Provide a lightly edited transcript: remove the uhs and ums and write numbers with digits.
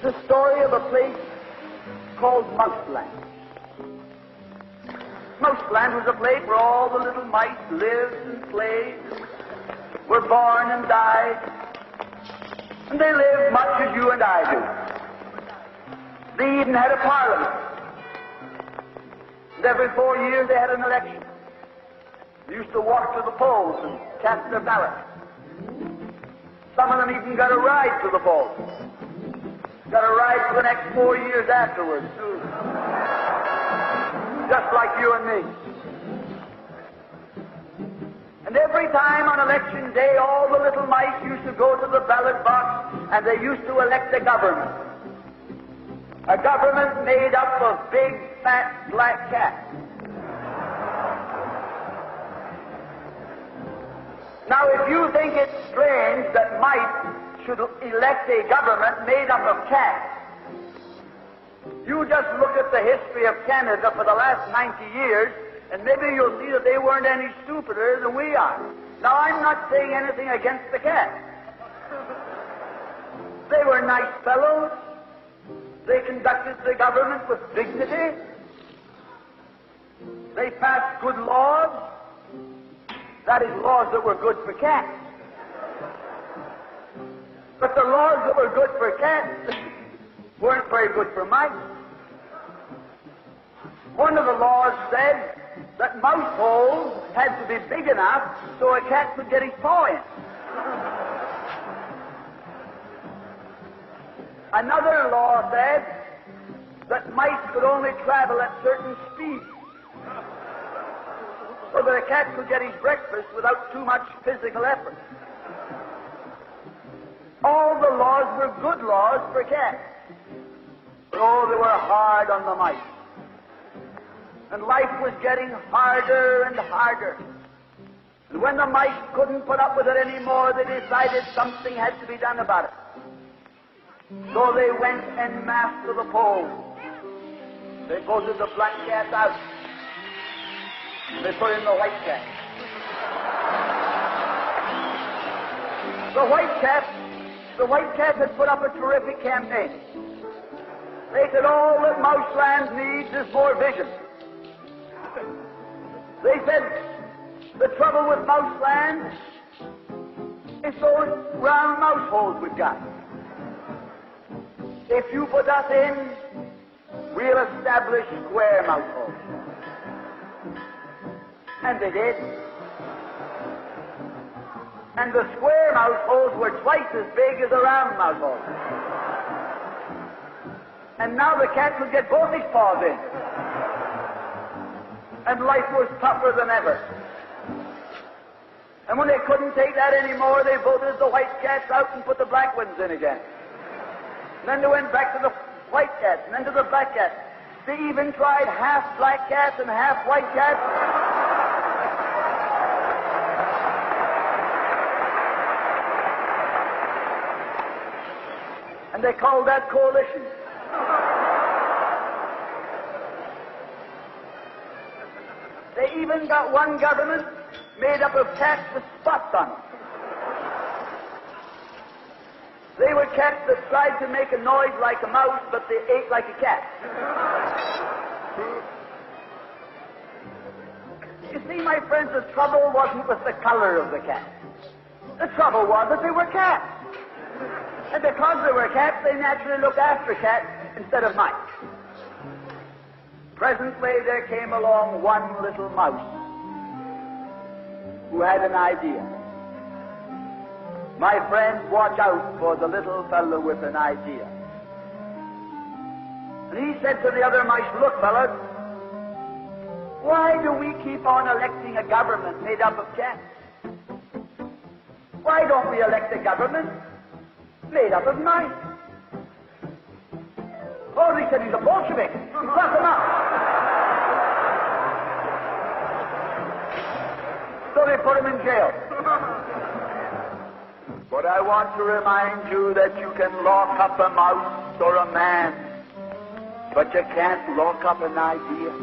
the story of a place called Mouseland. Mouseland was a place where all the little mice lived and played, were born and died, and they lived much as you and I do. They even had a parliament. And every 4 years they had an election. They used to walk to the polls and cast their ballot. Some of them even got a ride to the polls. Got a ride for the next 4 years afterwards, too. Just like you and me. And every time on election day, all the little mice used to go to the ballot box and they used to elect a government. A government made up of big, fat, black cats. Now, if you think it's strange that mice should elect a government made up of cats, you just look at the history of Canada for the last 90 years, and maybe you'll see that they weren't any stupider than we are. Now, I'm not saying anything against the cats. They were nice fellows. They conducted the government with dignity. They passed good laws. That is, laws that were good for cats. But the laws that were good for cats weren't very good for mice. One of the laws said that mouse holes had to be big enough so a cat could get his paw in. Another law said that mice could only travel at certain speeds, so that a cat could get his breakfast without too much physical effort. All the laws were good laws for cats, but oh, they were hard on the mice. And life was getting harder and harder. And when the mice couldn't put up with it anymore, they decided something had to be done about it. So they went en masse to the polls. They voted the black cat out. They put in the white cat. The white cat had put up a terrific campaign. They said all that Mouseland needs is more vision. They said the trouble with Mouseland is those round mouse holes we've got. If you put us in, we'll establish square mouse holes. And they did. And the square mouse holes were twice as big as the round mouse holes. And now the cat could get both his paws in. And life was tougher than ever. And when they couldn't take that anymore, they voted the white cats out and put the black ones in again. And then they went back to the white cats, and then to the black cats. They even tried half black cats and half white cats. And they called that coalition. They even got one government made up of cats with spots on them. They were cats that tried to make a noise like a mouse, but they ate like a cat. You see, my friends, the trouble wasn't with the color of the cat. The trouble was that they were cats. And because they were cats, they naturally looked after cats instead of mice. Presently, there came along one little mouse who had an idea. My friends, watch out for the little fellow with an idea. And he said to the other mice, look, fellas, why do we keep on electing a government made up of cats? Why don't we elect a government made up of mice? Oh, he said he's a Bolshevik. Clap him up. So they put him in jail. But I want to remind you that you can lock up a mouse or a man, but you can't lock up an idea.